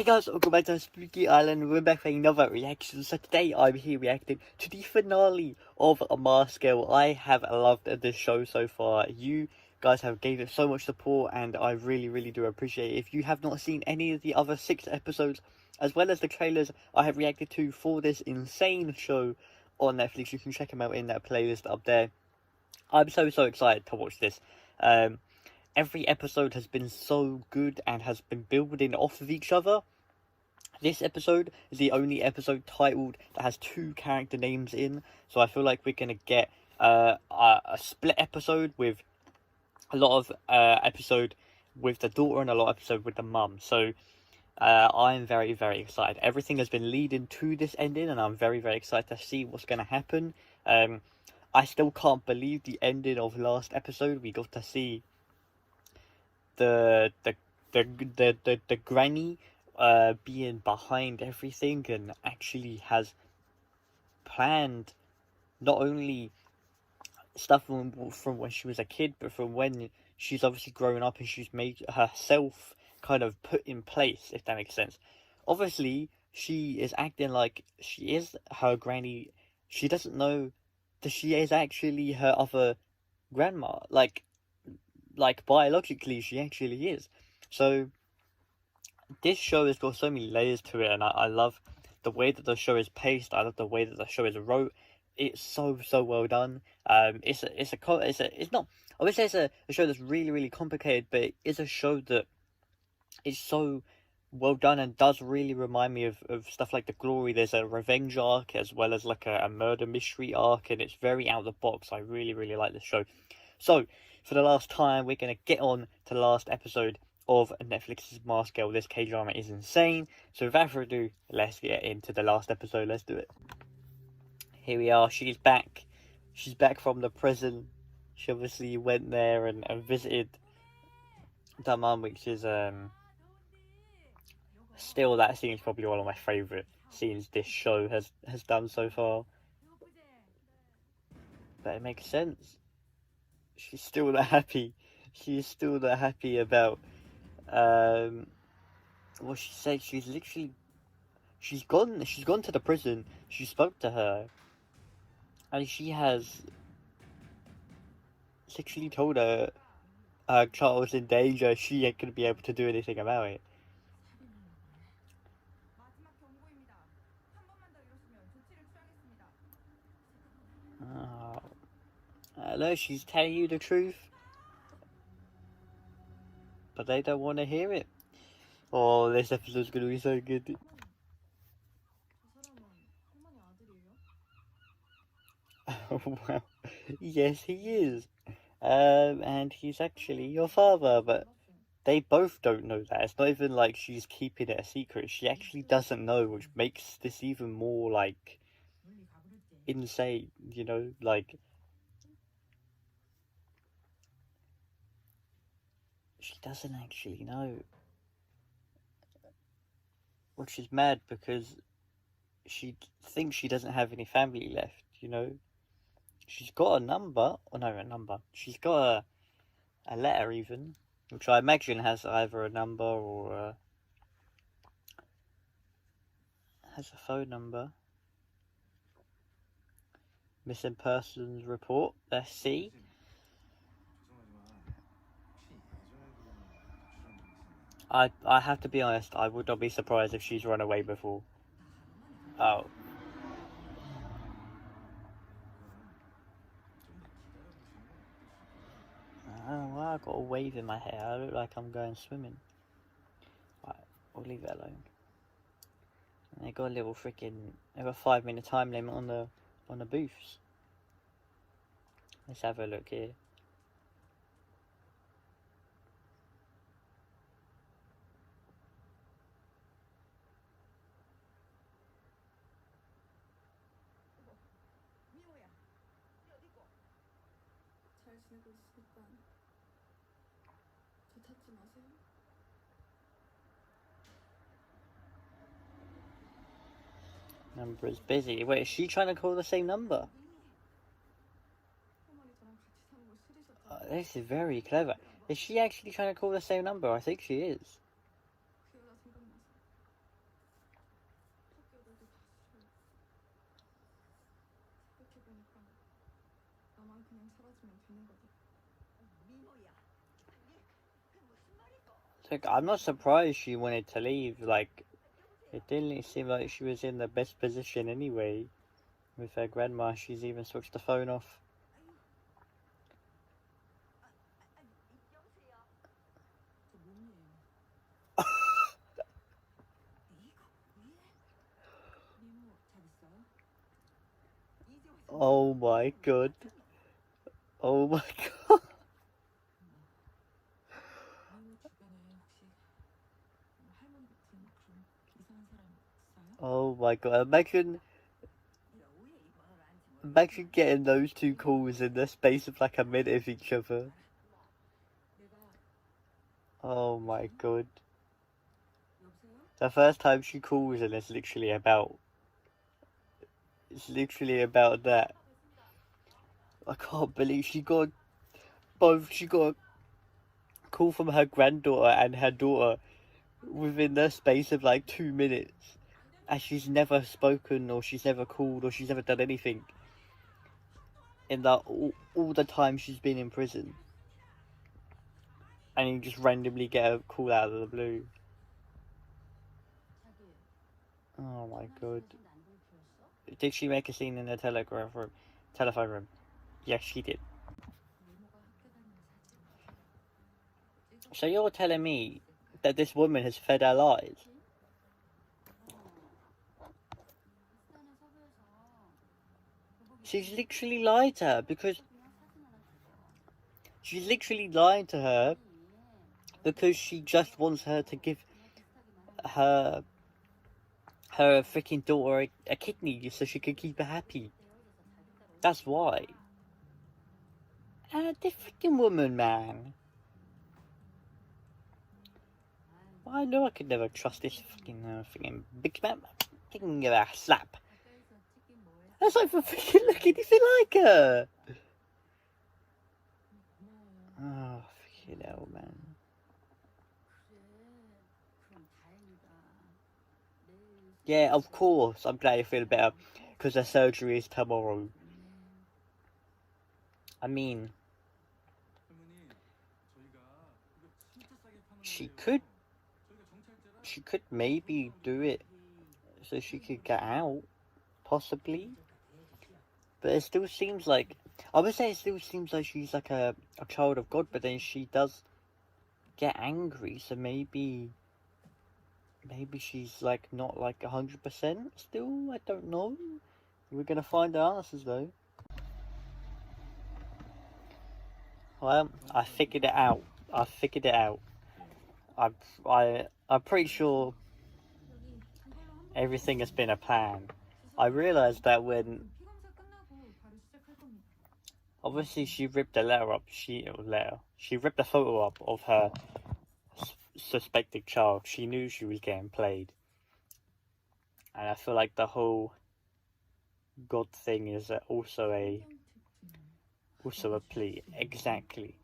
Hey guys, welcome back to Spooky Island. We're back for another reaction. So today I'm here reacting to the finale of Maskell. I have loved this show so far. You guys have gave it so much support and I really do appreciate it. If you have not seen any of the other 6 episodes, as well as the trailers I have reacted to for this insane show on Netflix, you can check them out in that playlist up there. I'm so excited to watch this. Every episode has been so good and has been building off of each other. This episode is the only episode titled that has 2 character names in, so I feel like we're going to get a split episode with a lot of episode with the daughter and a lot of episode with the mum. So I'm very excited. Everything has been leading to this ending and I'm very excited to see what's going to happen. I still can't believe the ending of last episode. We got to see the granny being behind everything and actually has planned not only stuff from when she was a kid, but from when she's obviously grown up and she's made herself kind of put in place, if that makes sense. Obviously, she is acting like she is her granny. She doesn't know that she is actually her other grandma. Like biologically, she actually is. So this show has got so many layers to it, and I love the way that the show is paced. I love the way that the show is wrote. It's so well done. It's not. I would say it's a show that's really complicated, but it is a show that is so well done and does really remind me of stuff like The Glory. There's a revenge arc as well as like a murder mystery arc, and it's very out of the box. I really like this show. So for the last time, we're gonna get on to the last episode of Netflix's Maskell. This K-drama is insane. So without further ado, let's get into the last episode. Let's do it. Here we are. She's back. She's back from the prison. She obviously went there and visited the mum, which is still, that scene is probably one of my favourite scenes this show has done so far. But it makes sense. She's still not happy. She's still not happy about what she said. She's gone to the prison. She spoke to her and she has literally told her her child's in danger. She ain't gonna be able to do anything about it. Oh. Hello, she's telling you the truth, but they don't want to hear it. Oh, this episode's gonna be so good. Well, yes, he is. And he's actually your father, but they both don't know that. It's not even like she's keeping it a secret. She actually doesn't know, which makes this even more, like, insane, you know? Like, she doesn't actually know. Which is mad because she thinks she doesn't have any family left, you know? She's got a number. Oh, no, a number. She's got a letter, even. Which I imagine has either a number or has a phone number. Missing persons report. Let's see. I have to be honest, I would not be surprised if she's run away before. Oh. I don't know why I got a wave in my hair. I look like I'm going swimming. Right, we'll leave it alone. And they got a little freaking, they got a 5-minute time limit on the booths. Let's have a look here. Number is busy. Wait, is she trying to call the same number? This is very clever. Is she actually trying to call the same number? I think she is. Like, I'm not surprised she wanted to leave. Like, it didn't seem like she was in the best position anyway. With her grandma, she's even switched the phone off. Oh my god. Oh my god. Oh my god. Imagine getting those two calls in the space of like a minute of each other. Oh my god. The first time she calls and it's literally about that. I can't believe she got a call from her granddaughter and her daughter within the space of like 2 minutes. And she's never spoken or she's never called or she's never done anything in that all the time she's been in prison. And you just randomly get a call out of the blue. Oh my god. Did she make a scene in the telephone room? Yes, she did. So you're telling me that this woman has fed her lies? She's literally lied to her because she just wants her to give her freaking daughter a kidney so she can keep her happy. That's why. And this freaking woman, man. Well, I know I could never trust this freaking big man. Freaking give her a slap. That's like for freaking looking anything like her. Oh, freaking hell, man. Yeah, of course. I'm glad you feel better because the surgery is tomorrow. I mean, she could maybe do it so she could get out, possibly. But it still seems like, I would say it still seems like she's like a child of God, but then she does get angry, so maybe she's like not like 100% still. I don't know. We're gonna find the answers though. Well, I figured it out. I'm pretty sure everything has been a plan. I realized that when obviously she ripped the letter up. She ripped the photo up of her suspected child. She knew she was getting played, and I feel like the whole God thing is also a plea. Exactly.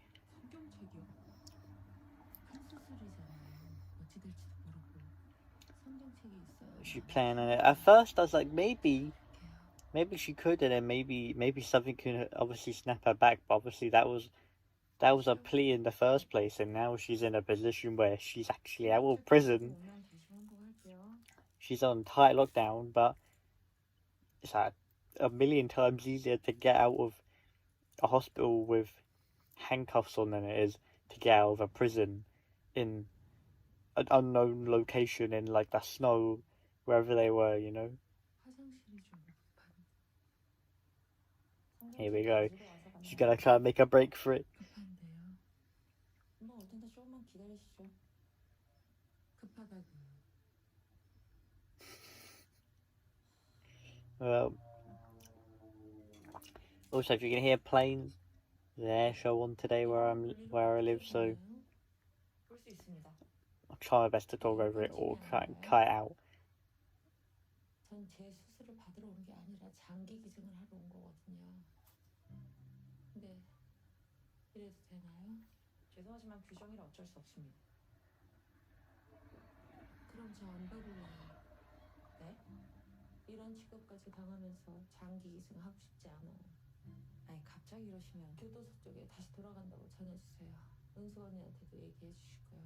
She planned on it. At first, I was like, maybe she could, and then maybe something could obviously snap her back. But obviously, that was a plea in the first place, and now she's in a position where she's actually out of prison. She's on tight lockdown, but it's like a million times easier to get out of a hospital with handcuffs on than it is to get out of a prison in an unknown location in like the snow, wherever they were, you know. Here we go. She's gonna try and make a break for it. Well, also, if you can hear planes, there's an air show on today where I live, so I'll try my best to talk over it or cut it out. 이런 취급까지 당하면서 장기 이승하고 싶지 않아. 아니 갑자기 이러시면 교도소 쪽에 다시 돌아간다고 전해주세요. 은수 언니한테도 얘기해 주시고요.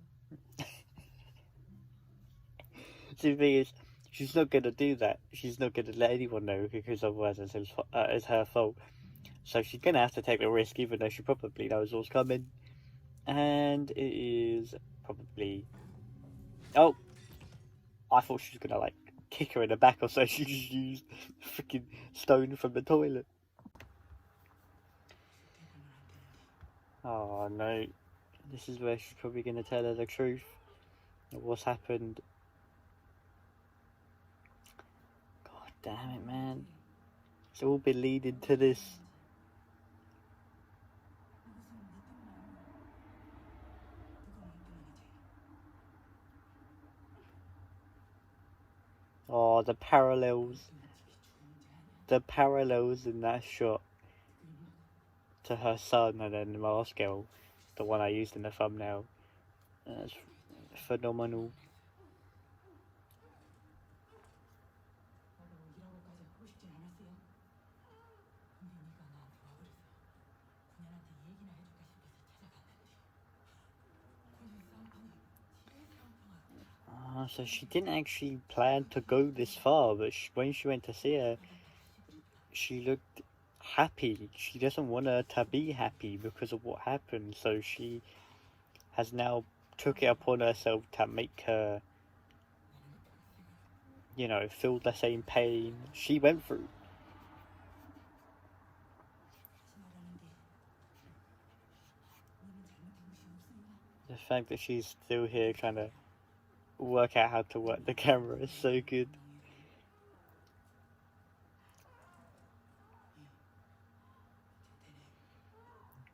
The thing is, she's not gonna do that. She's not gonna let anyone know because otherwise it's her fault. So she's gonna have to take the risk, even though she probably knows what's coming. And it is probably. Oh, I thought she was gonna like kick her in the back or so. She just used freaking stone from the toilet. Oh no, this is where she's probably gonna tell her the truth of what's happened. God damn it, man. It's all been leading to this. Oh, the parallels in that shot to her son and then Maskell, the one I used in the thumbnail. That's phenomenal. So she didn't actually plan to go this far, but when she went to see her, she looked happy. She doesn't want her to be happy because of what happened, so she has now took it upon herself to make her, feel the same pain she went through. The fact that she's still here trying to work out how to work the camera is so good.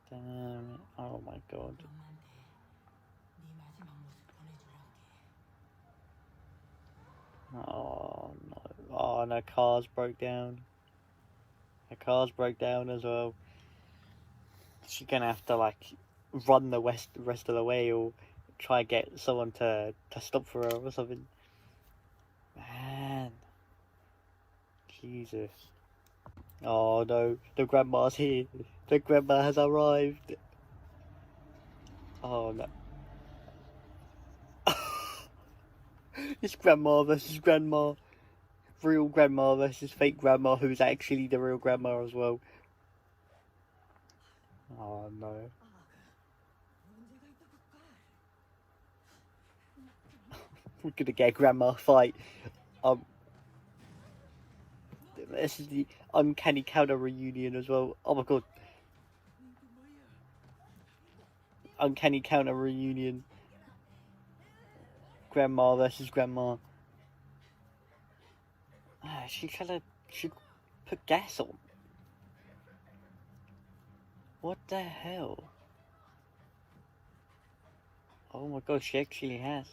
Damn it. Oh my god. Oh no. Oh, and her cars broke down. Her cars broke down as well. She's gonna have to like run the rest of the way or try and get someone to stop for her or something. Man. Jesus. Oh no, the grandma's here. The grandma has arrived. Oh no. It's grandma versus grandma. Real grandma versus fake grandma, who's actually the real grandma as well. Oh no. We're gonna get a grandma fight. This is the uncanny counter reunion as well. Oh my god. Uncanny counter reunion. Grandma versus grandma. She put gas on. What the hell? Oh my god, she actually has.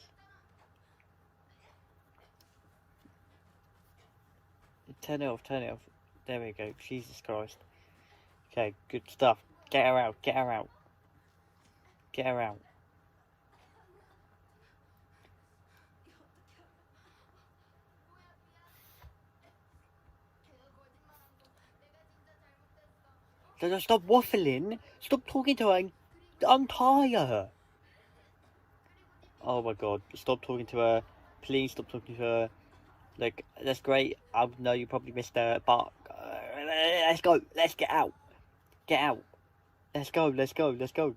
Turn it off, turn it off. There we go. Jesus Christ. Okay, good stuff. Get her out, get her out. Get her out. Stop waffling. Stop talking to her and untie her. Oh my god. Stop talking to her. Please stop talking to her. Like, that's great. I know you probably missed her, but let's go. Let's get out. Get out. Let's go. Let's go. Let's go.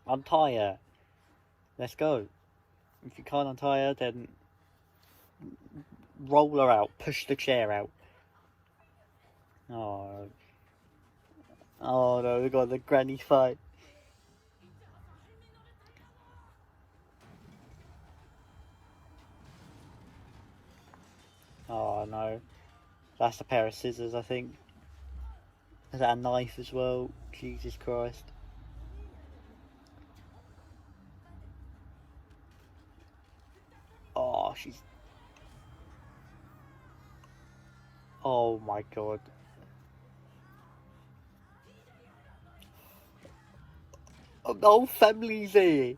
Untie her. Let's go. If you can't untie her, then roll her out. Push the chair out. Oh. Oh no, we got the granny fight. Oh no. That's a pair of scissors, I think. Is that a knife as well? Jesus Christ. Oh, she's... Oh my god. Oh, the whole family's here.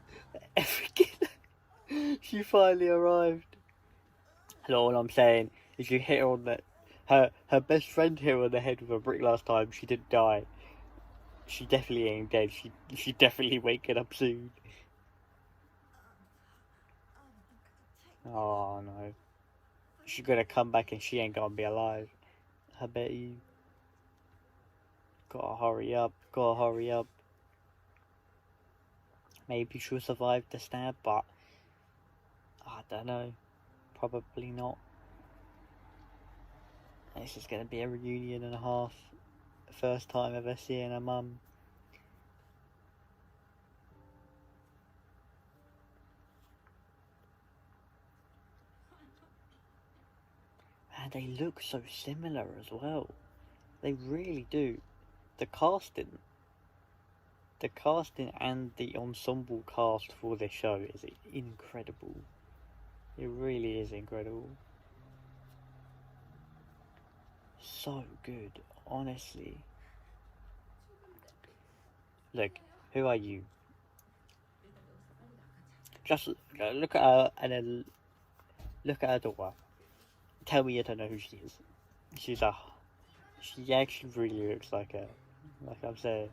She finally arrived. All I'm saying is you hit her on the her best friend hit her on the head with a brick last time. She didn't die. She definitely ain't dead. She definitely waking up soon. Oh no. She's gonna come back and she ain't gonna be alive. I bet you. Gotta hurry up. Gotta hurry up. Maybe she'll survive the stab, but I don't know. Probably not. This is gonna be a reunion and a half. First time ever seeing her mum. And they look so similar as well. They really do. The casting. The casting and the ensemble cast for this show is incredible. It really is incredible. So good, honestly. Look, who are you? Just look at her and then look at her daughter. Tell me you don't know who she is. She actually really looks like her. Like I'm saying.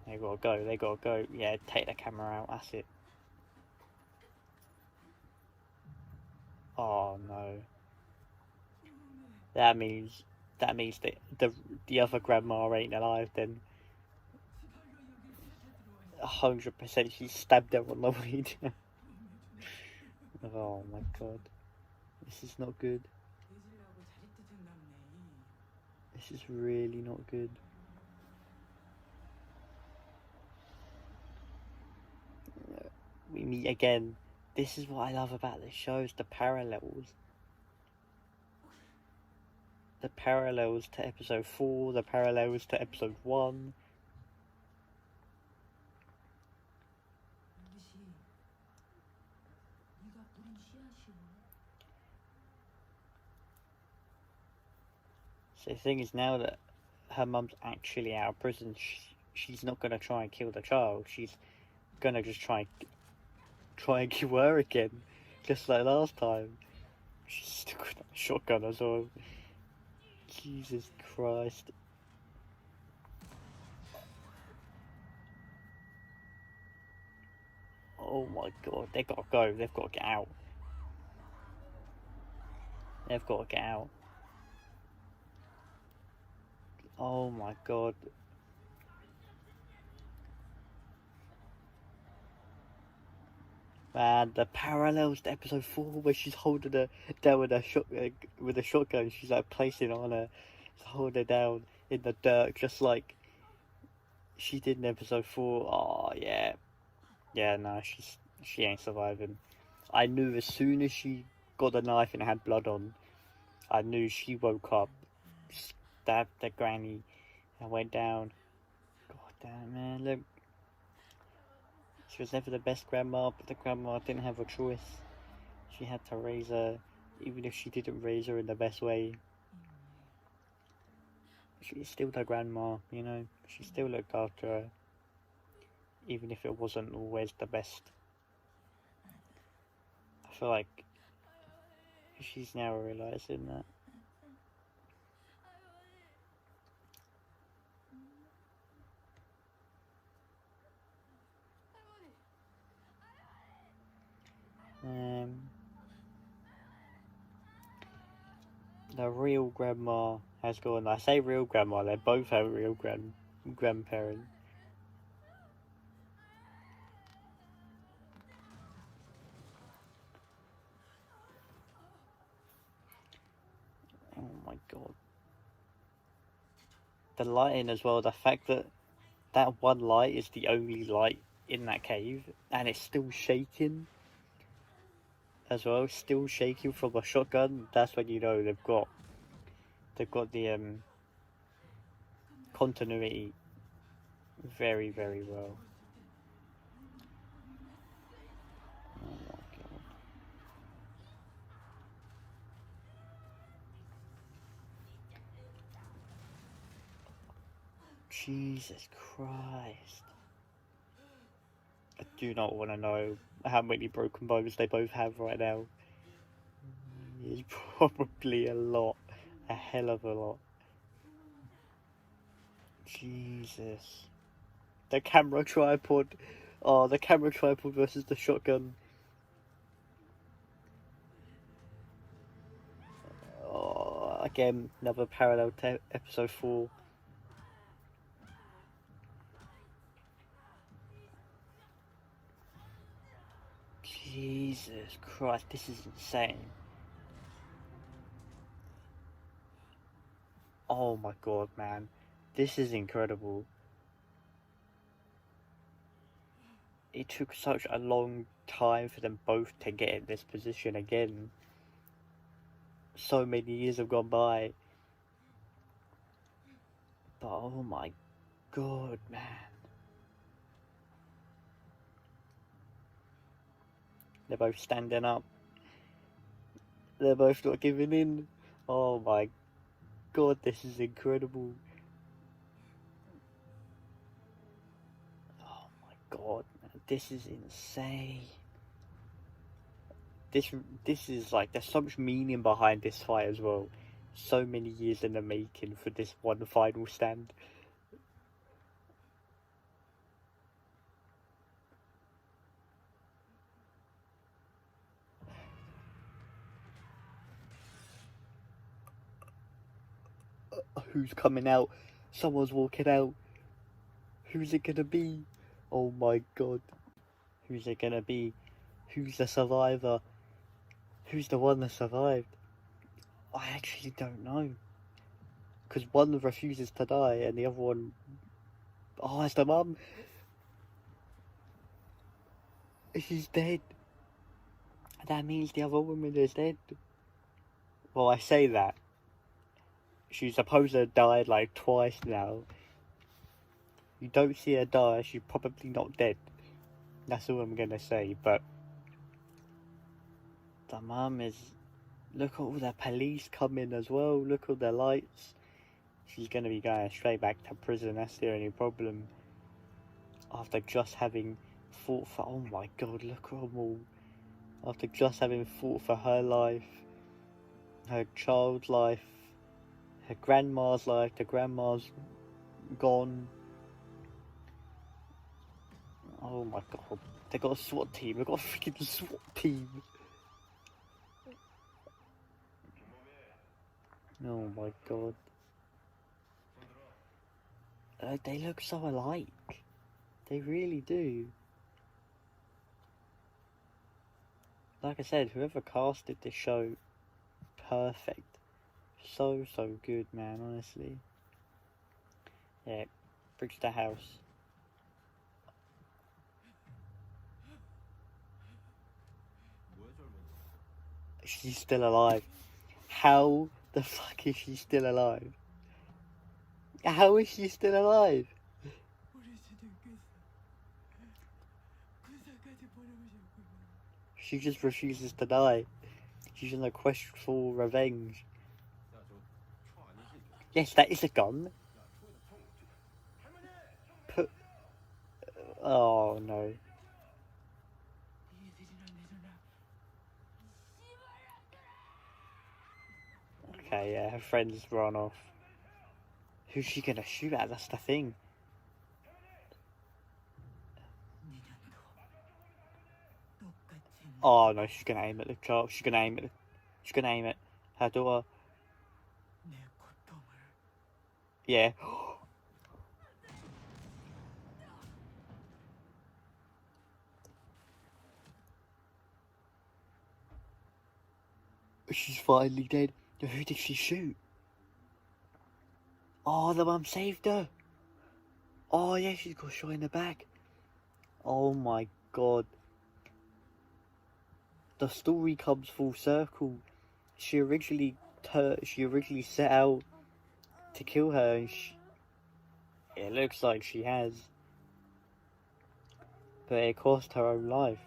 They gotta go. Yeah, take the camera out, that's it. Oh no. That means the other grandma ain't alive then. 100% she stabbed her on the way down. Oh my god. This is not good. This is really not good. We meet again. This is what I love about this show, is the parallels. The parallels to episode 4, the parallels to episode 1. So the thing is, now that her mum's actually out of prison, she's not going to try and kill the child. She's going to just try and kill her again. Just like last time. She's still got a shotgun as well. Jesus Christ. Oh my god, they gotta go. They've got to get out. They've got to get out. Oh my god. Man, the parallels to episode 4 where she's holding her down with a shotgun. She's like placing it on her, holding her down in the dirt, just like she did in episode 4. Oh yeah. Yeah, no, she ain't surviving. I knew as soon as she got the knife and had blood on, I knew she woke up, stabbed the granny, and went down. God damn, man, look. She was never the best grandma, but the grandma didn't have a choice. She had to raise her, even if she didn't raise her in the best way. She's still the grandma, you know. She still looked after her, even if it wasn't always the best. I feel like she's now realising that. The real grandma has gone. I say real grandma, they both have real grandparents. Oh my god. The lighting as well, the fact that that one light is the only light in that cave, and it's still shaking as well, still shaking from a shotgun. That's when you know they've got the continuity very, very well. Oh my god. Jesus Christ. I do not want to know how many broken bones they both have right now. It's probably a lot. A hell of a lot. Jesus. The camera tripod. Oh, the camera tripod versus the shotgun. Oh, again, another parallel to episode 4. Jesus Christ, this is insane. Oh my god, man. This is incredible. It took such a long time for them both to get in this position again. So many years have gone by. But oh my god, man. They're both standing up. They're both not giving in. Oh my god, this is incredible. Oh my god, man. This is insane. This is like, there's so much meaning behind this fight as well. So many years in the making for this one final stand. Who's coming out? Someone's walking out. Who's it gonna be? Oh my god. Who's it gonna be? Who's the survivor? Who's the one that survived? I actually don't know. Because one refuses to die and the other one... Oh, it's the mum. She's dead. That means the other woman is dead. Well, I say that. She's supposed to have died like twice now. You don't see her die, she's probably not dead. That's all I'm gonna say, but... The mum is... Look at all the police coming as well, look at all the lights. She's gonna be going straight back to prison, that's the only problem. After just having fought for... Oh my god, look at them all. After just having fought for her life, her child's life, her grandma's life, the grandma's gone. Oh my god, they got a SWAT team, they got a freaking SWAT team. Oh my god. They look so alike. They really do. Like I said, whoever casted this show, perfect. So good, man, honestly. Yeah, bridge the house. She's still alive. How the fuck is she still alive? How is she still alive? She just refuses to die. She's on a quest for revenge. Yes, that is a gun. Put... Oh no. Okay, yeah, her friends run off. Who's she gonna shoot at? That's the thing. Oh no, she's gonna aim at the child. She's gonna aim at her daughter. Yeah. She's finally dead. Who did she shoot? Oh, the mum saved her. Oh yeah, she's got shot in the back. Oh my god. The story comes full circle. She originally set out to kill her, and it looks like she has. But it cost her own life.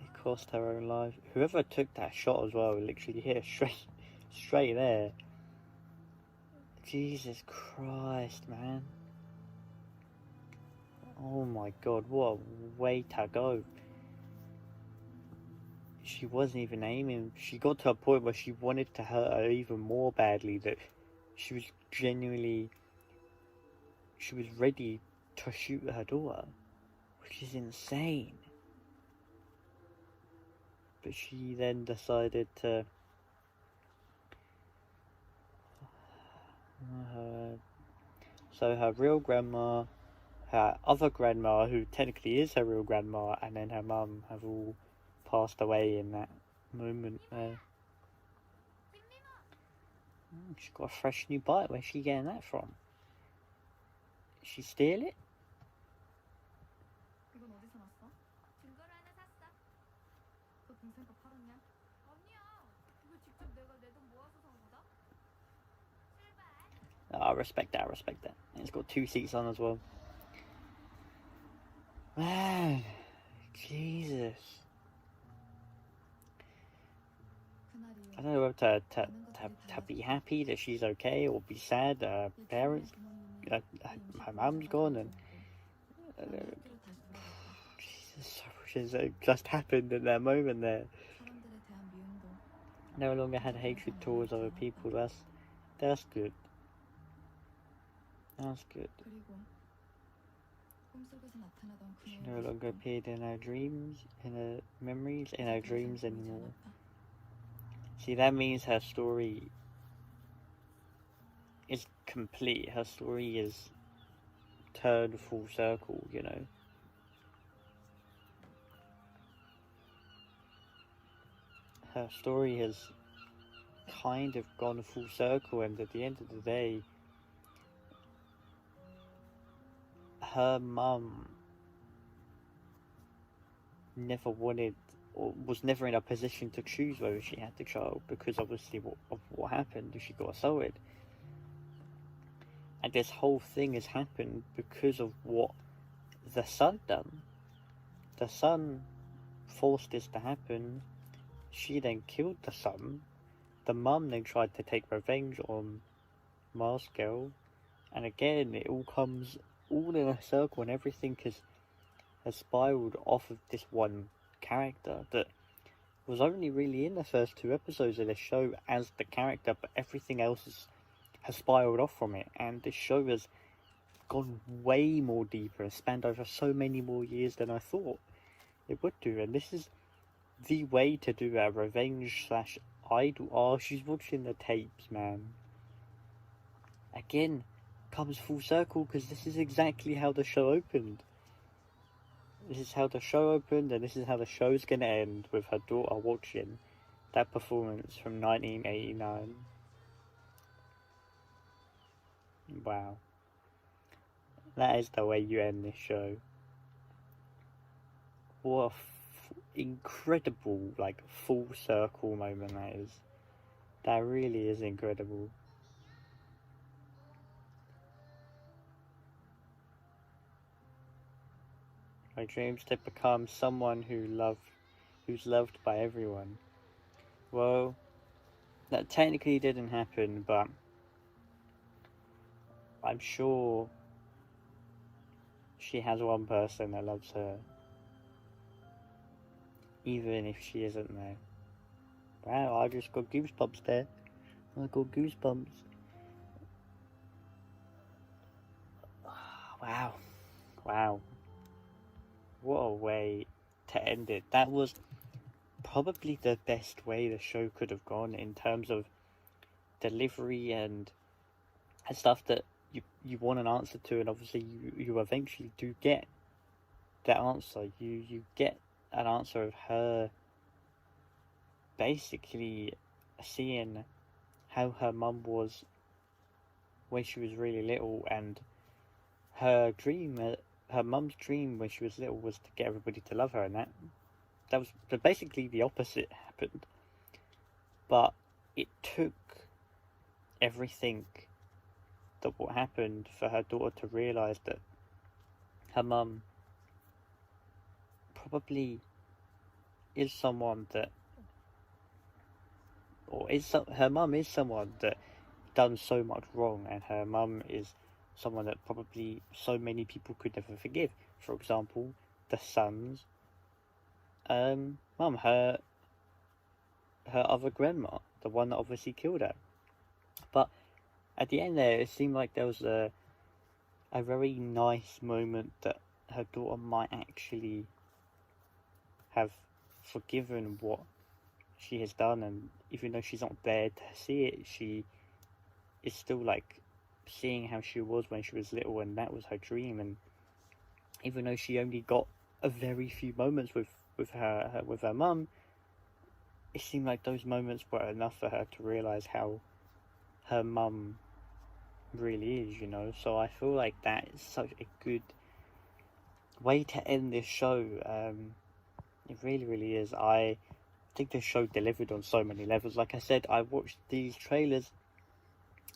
It cost her own life. Whoever took that shot as well, literally hit her straight there. Jesus Christ, man. Oh my god, what a way to go. she wasn't even aiming. She got to a point where she wanted to hurt her even more badly, that she was ready to shoot her daughter, which is insane. But she then decided to so her real grandma, her other grandma, who technically is her real grandma, and then her mum have all passed away in that moment there. She's got a fresh new bike. Where's she getting that from? Did she steal it? 이건 어디서 났어? 증거를 하나 샀어. 그 동생 거 팔았냐? 아니야. 이거 직접 내가 내 돈 모아서 산 거다. 출발. I respect that, I respect that. And it's got 2 seats on as well. Man, Jesus. I don't know whether to be happy that she's okay or be sad. Parents, her mum's gone, and Jesus, so much has just happened in that moment there. No longer had hatred towards other people. That's good. That's good. She no longer appeared in our dreams, in her memories, in our dreams anymore. See, that means her story is complete. Her story is turned full circle, you know. Her story has kind of gone full circle, and at the end of the day, her mum never wanted, or was never in a position to choose whether she had the child, because obviously of what happened. She got assaulted, and this whole thing has happened because of what the son done. The son forced this to happen. She then killed the son. The mum then tried to take revenge on Maskell, and again it all comes all in a circle, and everything has spiraled off of this one character that was only really in the first 2 episodes of this show as the character, but everything else has spiraled off from it, and this show has gone way more deeper and spanned over so many more years than I thought it would do. And this is the way to do a revenge / idol. Oh, she's watching the tapes, man. Again, comes full circle, because this is exactly how the show opened. This is how the show opened, and this is how the show's gonna end, with her daughter watching that performance from 1989. Wow. That is the way you end this show. What a incredible, full circle moment that is. That really is incredible. My dreams to become someone who's loved by everyone. Well, that technically didn't happen, but I'm sure she has one person that loves her, even if she isn't there. Wow, I just got goosebumps there. I got goosebumps. Wow. Wow. What a way to end it. That was probably the best way the show could have gone in terms of delivery and stuff that you want an answer to, and obviously you eventually do get that answer. You get an answer of her basically seeing how her mum was when she was really little, and her mum's dream when she was little was to get everybody to love her, and that was basically the opposite happened. But it took everything that what happened for her daughter to realise that her mum probably is someone that, her mum is someone that done so much wrong, and her mum is someone that probably so many people could never forgive. For example, the son's mum, her her other grandma, the one that obviously killed her. But at the end there, it seemed like there was a very nice moment that her daughter might actually have forgiven what she has done, and even though she's not there to see it, she is still like seeing how she was when she was little, and that was her dream. And even though she only got a very few moments with her mum, it seemed like those moments were enough for her to realize how her mum really is, you know. So I feel like that is such a good way to end this show. It really, really is. I think this show delivered on so many levels. Like I said, I watched these trailers,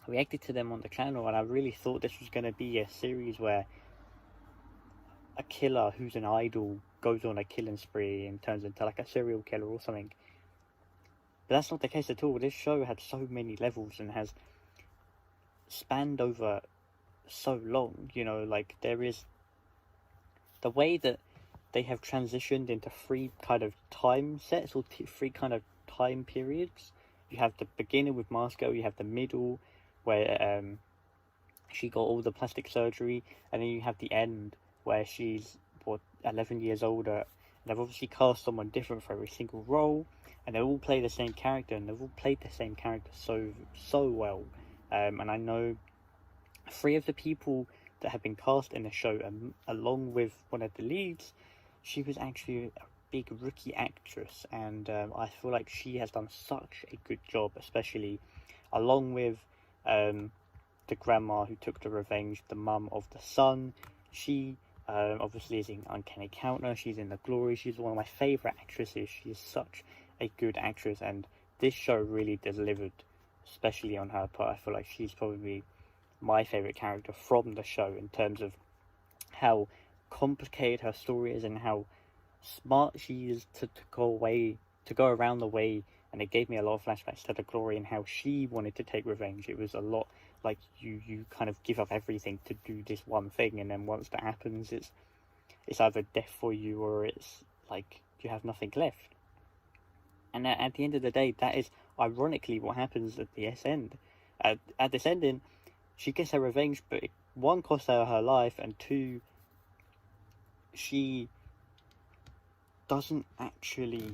reacted to them on the channel, and I really thought this was going to be a series where a killer who's an idol goes on a killing spree and turns into like a serial killer or something. But that's not the case at all. This show had so many levels and has spanned over so long, you know. Like, there is the way that they have transitioned into three kind of time sets, or three kind of time periods. You have the beginning with Marsco, you have the middle where she got all the plastic surgery, and then you have the end where she's 11 years older, and they've obviously cast someone different for every single role, and they all play the same character, and they've all played the same character so well. And I know three of the people that have been cast in the show, along with one of the leads, she was actually a big rookie actress, and I feel like she has done such a good job, especially along with the grandma who took the revenge, the mum of the son. She obviously is in Uncanny Counter, she's in The Glory, she's one of my favourite actresses. She is such a good actress, and this show really delivered, especially on her part. I feel like she's probably my favourite character from the show, in terms of how complicated her story is and how smart she is to go around the way. And it gave me a lot of flashbacks to The Glory and how she wanted to take revenge. It was a lot like you kind of give up everything to do this one thing, and then once that happens, it's either death for you, or it's like you have nothing left. And at the end of the day, that is ironically what happens at the end. At this ending, she gets her revenge, but one, costs her her life, and two, she doesn't actually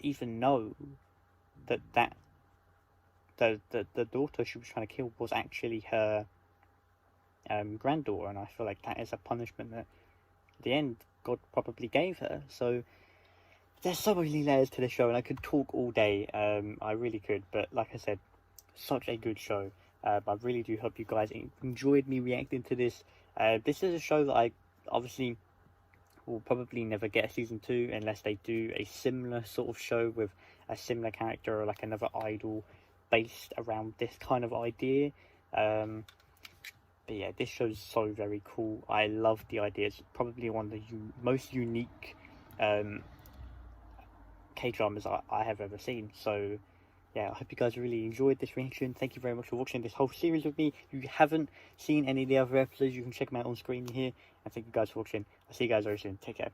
even know that the daughter she was trying to kill was actually her granddaughter. And I feel like that is a punishment that at the end God probably gave her. So there's so many layers to the show, and I could talk all day. I really could, but like I said, such a good show. I really do hope you guys enjoyed me reacting to this. This is a show that I obviously will probably never get a season 2 unless they do a similar sort of show with a similar character, or like another idol based around this kind of idea. But yeah, this show's so very cool. I love the idea. It's probably one of the most unique K-dramas I have ever seen. So yeah, I hope you guys really enjoyed this reaction. Thank you very much for watching this whole series with me. If you haven't seen any of the other episodes, you can check them out on screen here. And thank you guys for watching. I'll see you guys very soon. Take care.